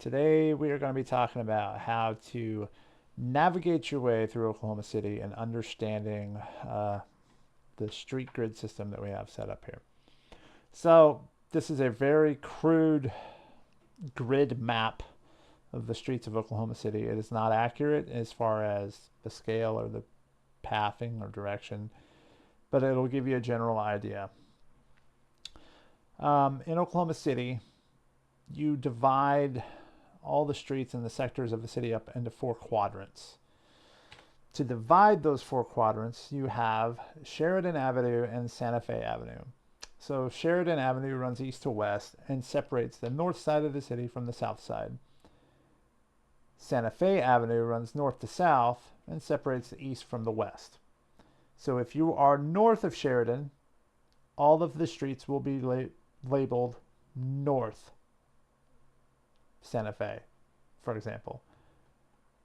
Today we are going to be talking about how to navigate your way through Oklahoma City and understanding the street grid system that we have set up here. So this is a very crude grid map of the streets of Oklahoma City. It is not accurate as far as the scale or the pathing or direction, but it'll give you a general idea. In Oklahoma City, you divide all the streets and the sectors of the city up into 4 quadrants. To divide those 4 quadrants, you have Sheridan Avenue and Santa Fe Avenue. So Sheridan Avenue runs east to west and separates the north side of the city from the south side. Santa Fe Avenue runs north to south and separates the east from the west. So if you are north of Sheridan, all of the streets will be labeled north Santa Fe, for example.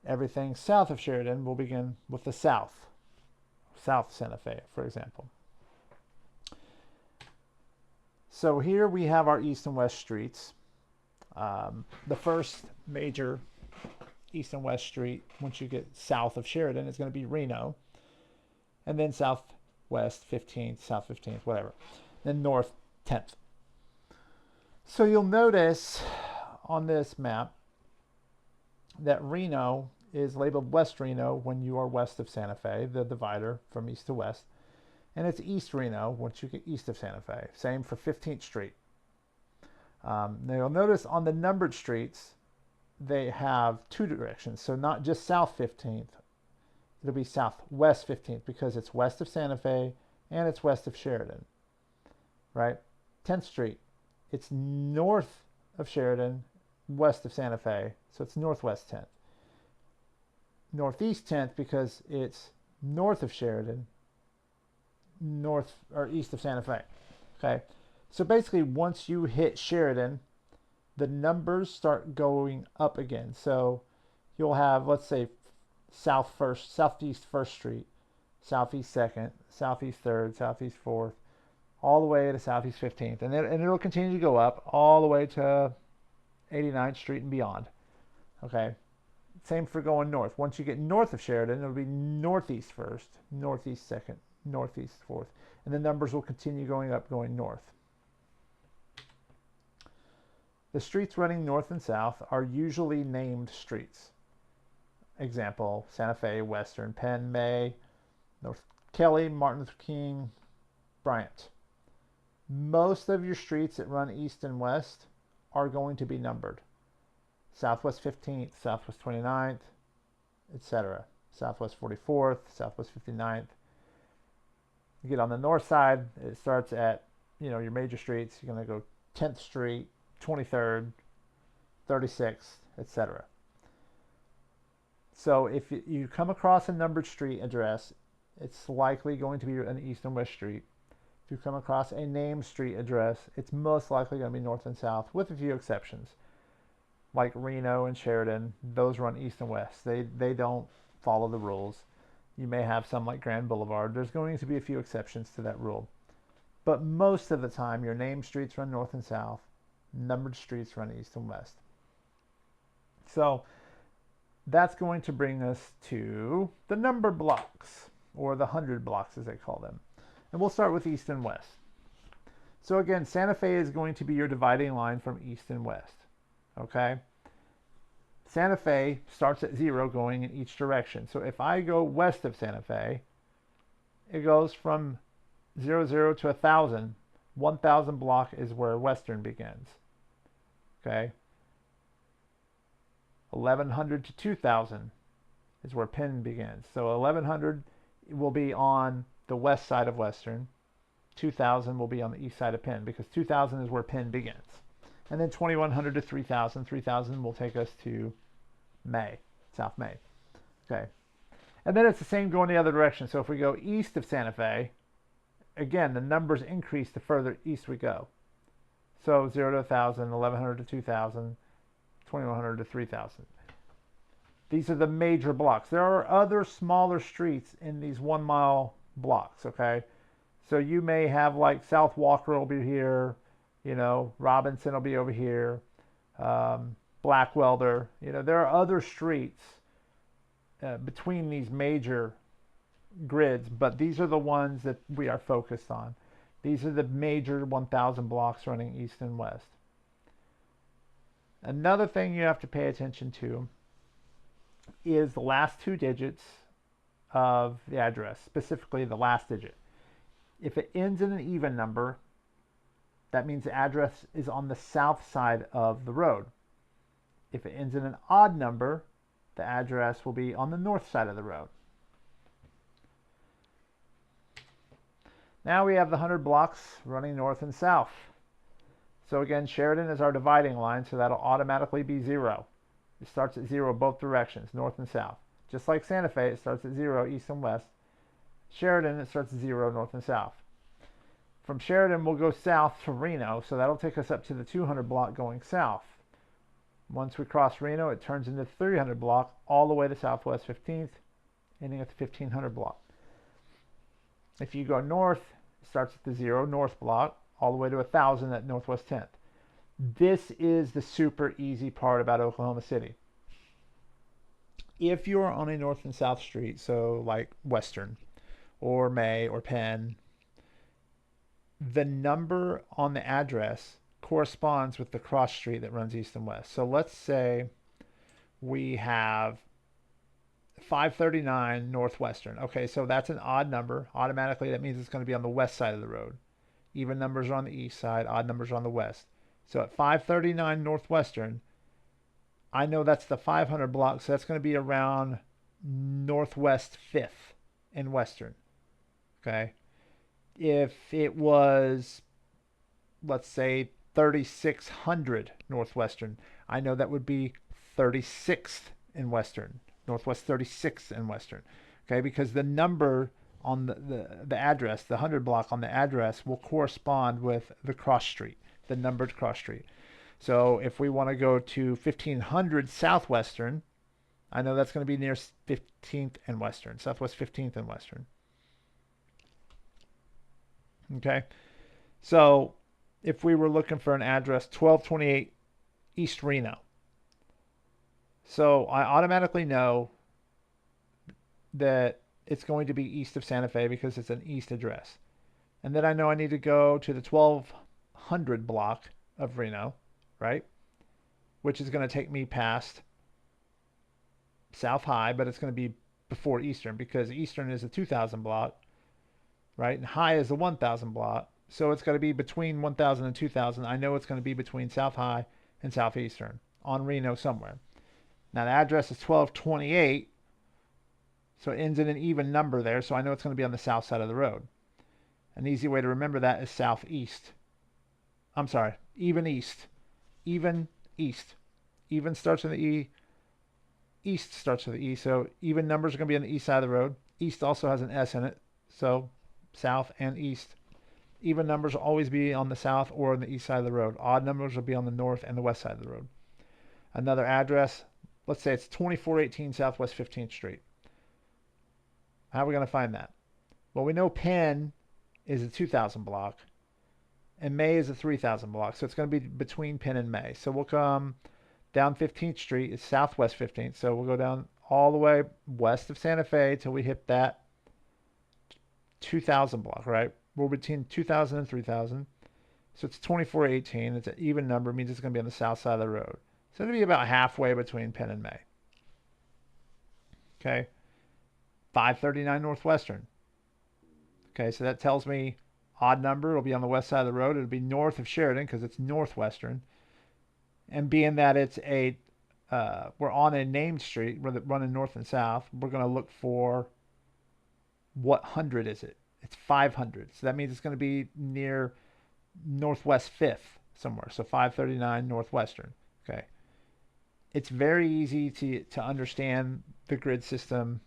Everything south of Sheridan will begin with the south Santa Fe, for example. So here we have our east and west streets. The first major east and west street, once you get south of Sheridan, is going to be Reno, and then southwest 15th, south 15th, whatever, then north 10th. So you'll notice on this map that Reno is labeled West Reno when you are west of Santa Fe, the divider from east to west, and it's East Reno once you get east of Santa Fe. Same for 15th Street. Now you'll notice on the numbered streets they have 2 directions, so not just south 15th, it'll be southwest 15th because it's west of Santa Fe and it's west of Sheridan, right? 10th Street, it's north of Sheridan, west of Santa Fe, so it's northwest 10th. Northeast 10th because it's north of Sheridan, north or east of Santa Fe. Okay, so basically once you hit Sheridan, the numbers start going up again. So you'll have, let's say, southeast 1st Street, southeast 2nd, southeast 3rd, southeast 4th, all the way to southeast 15th, and it'll continue to go up all the way to 89th Street and beyond. Okay, same for going north. Once you get north of Sheridan, it'll be northeast 1st, northeast 2nd, northeast 4th, and the numbers will continue going up, going north. The streets running north and south are usually named streets. Example, Santa Fe, Western, Penn, May, North Kelly, Martin Luther King, Bryant. Most of your streets that run east and west are going to be numbered. Southwest 15th, Southwest 29th, etc. Southwest 44th, Southwest 59th. You get on the north side, it starts at, your major streets. You're going to go 10th Street, 23rd, 36th, etc. So if you come across a numbered street address, it's likely going to be an east and west street. If you come across a named street address, it's most likely going to be north and south, with a few exceptions. Like Reno and Sheridan, those run east and west. They don't follow the rules. You may have some like Grand Boulevard. There's going to be a few exceptions to that rule. But most of the time, your named streets run north and south. Numbered streets run east and west. So that's going to bring us to the number blocks, or the 100 blocks as they call them. And we'll start with east and west. So again, Santa Fe is going to be your dividing line from east and west. Okay? Santa Fe starts at 0 going in each direction. So if I go west of Santa Fe, it goes from 00 to 1,000. 1,000 block is where Western begins. Okay? 1,100 to 2,000 is where Penn begins. So 1,100 will be on the west side of Western. 2,000 will be on the east side of Penn because 2,000 is where Penn begins. And then 2,100 to 3,000. 3,000 will take us to May, South May. Okay. And then it's the same going the other direction. So if we go east of Santa Fe, again, the numbers increase the further east we go. So 0 to 1,000, 1,100 to 2,000, 2,100 to 3,000. These are the major blocks. There are other smaller streets in these 1 mile blocks, okay? So you may have like South Walker will be here, Robinson will be over here, Blackwelder. There are other streets between these major grids, but these are the ones that we are focused on. These are the major 1,000 blocks running east and west. Another thing you have to pay attention to is the last two digits of the address, specifically the last digit. If it ends in an even number, that means the address is on the south side of the road. If it ends in an odd number, the address will be on the north side of the road. Now we have the 100 blocks running north and south. So again, Sheridan is our dividing line, so that'll automatically be 0. It starts at 0 both directions, north and south. Just like Santa Fe, it starts at 0 east and west. Sheridan, it starts at 0 north and south. From Sheridan, we'll go south to Reno, so that'll take us up to the 200 block going south. Once we cross Reno, it turns into the 300 block all the way to Southwest 15th, ending at the 1500 block. If you go north, it starts at the 0 north block, all the way to 1000 at Northwest 10th. This is the super easy part about Oklahoma City. If you're on a north and south street, so like Western or May or Penn, the number on the address corresponds with the cross street that runs east and west. So let's say we have 539 Northwestern. Okay, so that's an odd number. Automatically, that means it's going to be on the west side of the road. Even numbers are on the east side, odd numbers are on the west. So at 539 Northwestern, I know that's the 500 block, so that's going to be around Northwest 5th in Western. Okay? If it was, let's say, 3600 Northwestern, I know that would be 36th in Western, Northwest 36th in Western. Okay? Because the number on the address, the 100 block on the address will correspond with the cross street, the numbered cross street. So if we want to go to 1500 Southwestern, I know that's going to be near 15th and Western, Southwest 15th and Western. Okay, so if we were looking for an address, 1228 East Reno. So I automatically know that it's going to be east of Santa Fe because it's an east address. And then I know I need to go to the 1200 block of Reno, right? Which is going to take me past South High, but it's going to be before Eastern because Eastern is a 2000 block, right? And High is the 1000 block. So it's going to be between 1000 and 2000. I know it's going to be between South High and Southeastern on Reno somewhere. Now the address is 1228. So it ends in an even number there, so I know it's going to be on the south side of the road. An easy way to remember that is southeast. I'm sorry, even east. Even east. Even starts with the E. East starts with the E, so even numbers are going to be on the east side of the road. East also has an S in it, so south and east. Even numbers will always be on the south or on the east side of the road. Odd numbers will be on the north and the west side of the road. Another address, let's say it's 2418 Southwest 15th Street. How are we going to find that? Well, we know Penn is a 2000 block and May is a 3000 block. So it's going to be between Penn and May. So we'll come down 15th Street. It's Southwest 15th. So we'll go down all the way west of Santa Fe till we hit that 2000 block, right? We're between 2000 and 3000. So it's 2418. It's an even number. It means it's going to be on the south side of the road. So it'll be about halfway between Penn and May. Okay. 539 Northwestern. Okay, so that tells me odd number will be on the west side of the road. It'll be north of Sheridan because it's Northwestern. And being that it's we're on a named street, we're running north and south, we're going to look for what 100 is it? It's 500. So that means it's going to be near Northwest 5th somewhere. So 539 Northwestern. Okay. It's very easy to understand the grid system.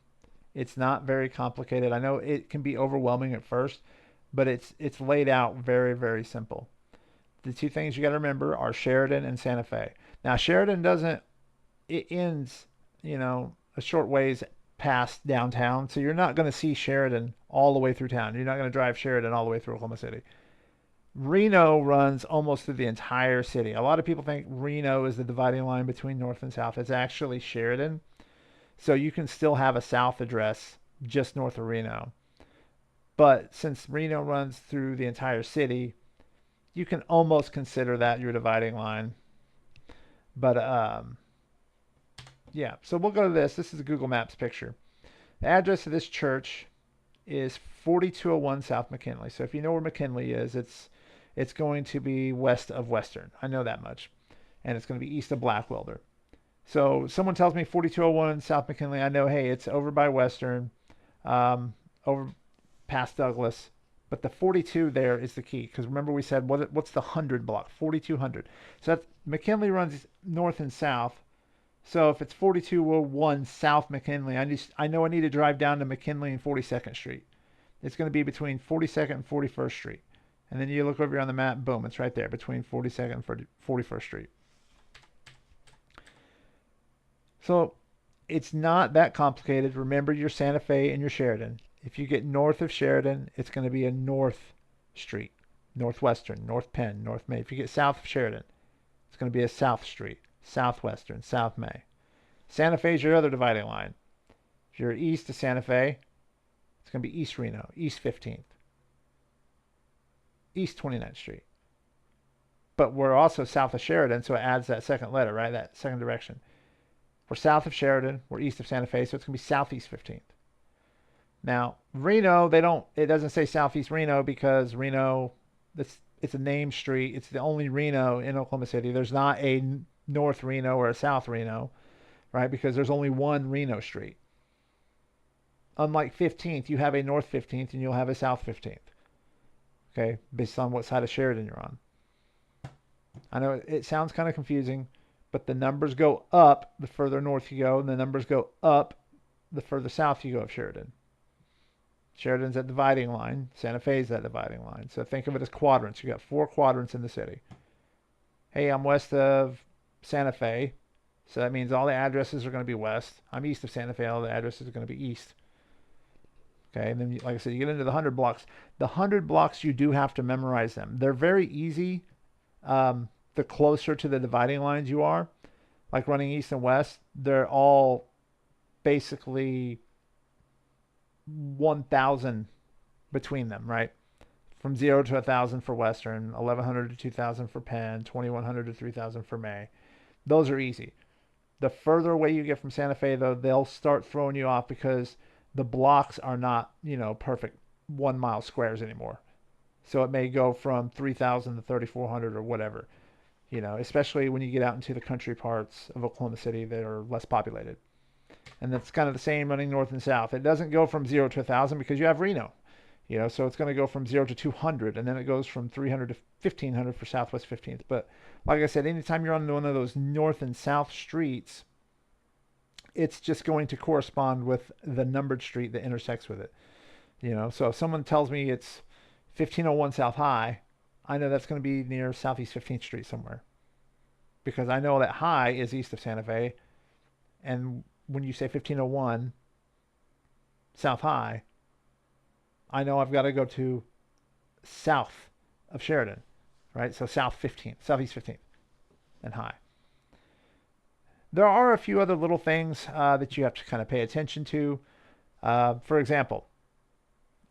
It's not very complicated. I know it can be overwhelming at first, but it's laid out very, very simple. The two things you got to remember are Sheridan and Santa Fe. Now, Sheridan it ends, a short ways past downtown. So you're not going to see Sheridan all the way through town. You're not going to drive Sheridan all the way through Oklahoma City. Reno runs almost through the entire city. A lot of people think Reno is the dividing line between north and south. It's actually Sheridan. So you can still have a south address just north of Reno. But since Reno runs through the entire city, you can almost consider that your dividing line. But yeah, so we'll go to this. This is a Google Maps picture. The address of this church is 4201 South McKinley. So if you know where McKinley is, it's going to be west of Western. I know that much. And it's going to be east of Blackwelder. So someone tells me 4201 South McKinley, I know, hey, it's over by Western, over past Douglas. But the 42 there is the key, because remember we said what's the 100 block? 4200. So that's, McKinley runs north and south. So if it's 4201 South McKinley, I know I need to drive down to McKinley and 42nd Street. It's going to be between 42nd and 41st Street. And then you look over here on the map, boom, it's right there between 42nd and 41st Street. So it's not that complicated. Remember your Santa Fe and your Sheridan. If you get north of Sheridan, it's going to be a North Street, Northwestern, North Penn, North May. If you get south of Sheridan, it's going to be a South Street, Southwestern, South May. Santa Fe is your other dividing line. If you're east of Santa Fe, it's going to be East Reno, East 15th, East 29th Street. But we're also south of Sheridan, so it adds that second letter, right? That second direction. We're south of Sheridan, we're east of Santa Fe, so it's going to be Southeast 15th. Now, Reno, it doesn't say Southeast Reno because Reno, it's a name street. It's the only Reno in Oklahoma City. There's not a North Reno or a South Reno, right? Because there's only one Reno street. Unlike 15th, you have a North 15th and you'll have a South 15th. Okay, based on what side of Sheridan you're on. I know it sounds kind of confusing, but the numbers go up the further north you go, and the numbers go up the further south you go of Sheridan. Sheridan's that dividing line. Santa Fe's that dividing line. So think of it as quadrants. You got 4 quadrants in the city. Hey, I'm west of Santa Fe, so that means all the addresses are going to be west. I'm east of Santa Fe. All the addresses are going to be east. Okay, and then, like I said, you get into the 100 blocks. The 100 blocks, you do have to memorize them. They're very easy. The closer to the dividing lines you are, like running east and west, they're all basically 1,000 between them, right? From 0 to 1,000 for Western, 1,100 to 2,000 for Penn, 2,100 to 3,000 for May. Those are easy. The further away you get from Santa Fe, though, they'll start throwing you off because the blocks are not, perfect 1 mile squares anymore. So it may go from 3,000 to 3,400 or whatever, especially when you get out into the country parts of Oklahoma City that are less populated. And that's kind of the same running north and south. It doesn't go from 0 to 1,000 because you have Reno, so it's going to go from 0 to 200, and then it goes from 300 to 1,500 for Southwest 15th. But like I said, anytime you're on one of those north and south streets, it's just going to correspond with the numbered street that intersects with it. So if someone tells me it's 1501 South High, I know that's going to be near Southeast 15th Street somewhere, because I know that High is east of Santa Fe, and when you say 1501 South High, I know I've got to go to south of Sheridan, right? So South 15th, Southeast 15th, and High. There are a few other little things that you have to kind of pay attention to. For example,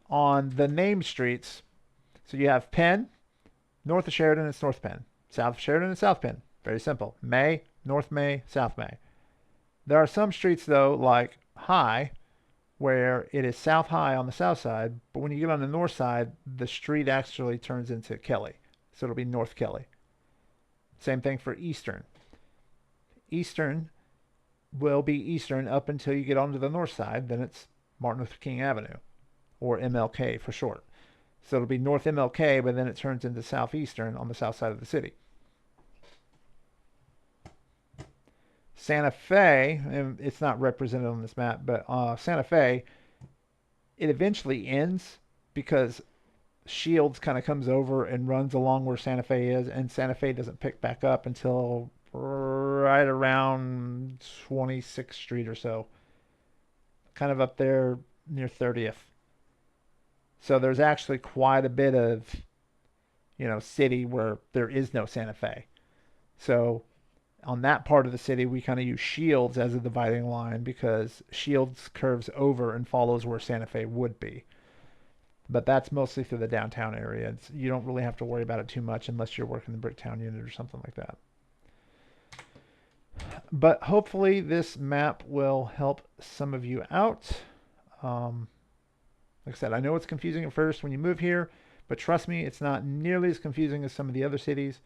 on the name streets, so you have Penn, north of Sheridan, it's North Penn. South of Sheridan, it's South Penn. Very simple. May, North May, South May. There are some streets, though, like High, where it is South High on the south side, but when you get on the north side, the street actually turns into Kelly. So it'll be North Kelly. Same thing for Eastern. Eastern will be Eastern up until you get onto the north side. Then it's Martin Luther King Avenue, or MLK for short. So it'll be North MLK, but then it turns into Southeastern on the south side of the city. Santa Fe, and it's not represented on this map, but Santa Fe, it eventually ends because Shields kind of comes over and runs along where Santa Fe is, and Santa Fe doesn't pick back up until right around 26th Street or so, kind of up there near 30th. So there's actually quite a bit of, city where there is no Santa Fe. So on that part of the city, we kind of use Shields as a dividing line because Shields curves over and follows where Santa Fe would be. But that's mostly through the downtown area. You don't really have to worry about it too much unless you're working the Bricktown unit or something like that. But hopefully this map will help some of you out. Like I said, I know it's confusing at first when you move here, but trust me, it's not nearly as confusing as some of the other cities.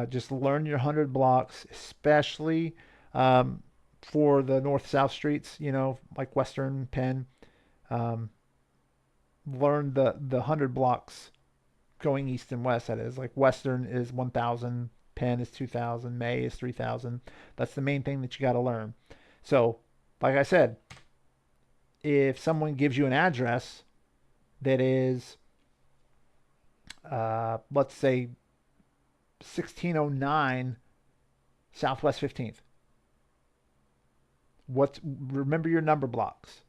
Just learn your 100 blocks, especially for the north-south streets, like Western, Penn. Learn the 100 blocks going east and west, that is. Like Western is 1,000, Penn is 2,000, May is 3,000. That's the main thing that you got to learn. So, like I said, if someone gives you an address that is, let's say, 1609 Southwest 15th. Remember your number blocks.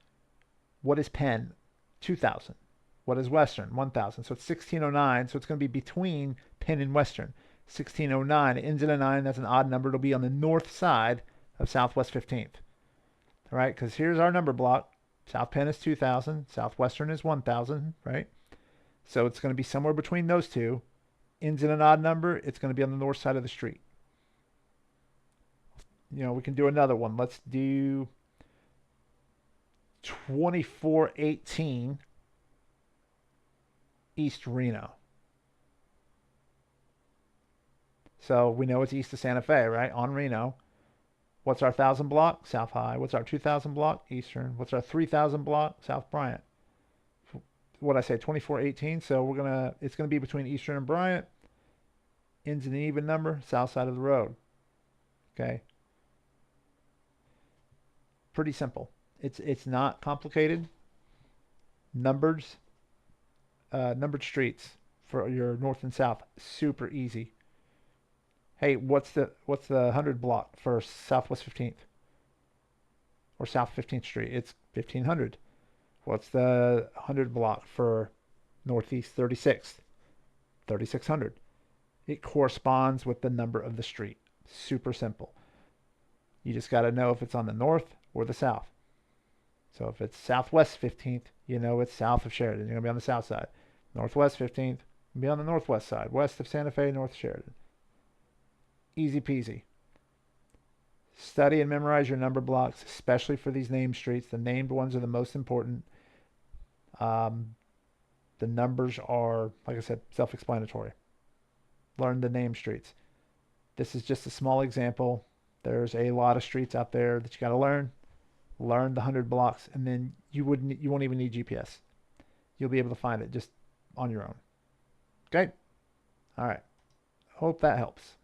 What is Penn? 2,000. What is Western? 1,000. So it's 1609. So it's going to be between Penn and Western. 1609. It ends in a 9. That's an odd number. It'll be on the north side of Southwest 15th. All right, because here's our number block. South Penn is 2,000. Southwestern is 1,000, right? So it's going to be somewhere between those two. Ends in an odd number. It's going to be on the north side of the street. We can do another one. Let's do 2418 East Reno. So we know it's east of Santa Fe, right? On Reno. What's our 1,000 block? South High. What's our 2,000 block? Eastern. What's our 3,000 block? South Bryant. What I say, 2418. So it's gonna be between Eastern and Bryant. Ends in an even number, south side of the road. Okay. Pretty simple. It's not complicated. Numbered streets for your north and south, super easy. Hey, what's the 100 block for Southwest 15th or South 15th Street? It's 1500. What's the 100 block for Northeast 36th? 3600. It corresponds with the number of the street. Super simple. You just got to know if it's on the north or the south. So if it's Southwest 15th, it's south of Sheridan. You're going to be on the south side. Northwest 15th, be on the northwest side. West of Santa Fe, north Sheridan. Easy peasy. Study and memorize your number blocks, especially for these named streets. The named ones are the most important. The numbers are, like I said, self-explanatory. Learn the named streets. This is just a small example. There's a lot of streets out there that you got to learn. Learn the 100 blocks, and then you won't even need GPS. You'll be able to find it just on your own. Okay? All right. Hope that helps.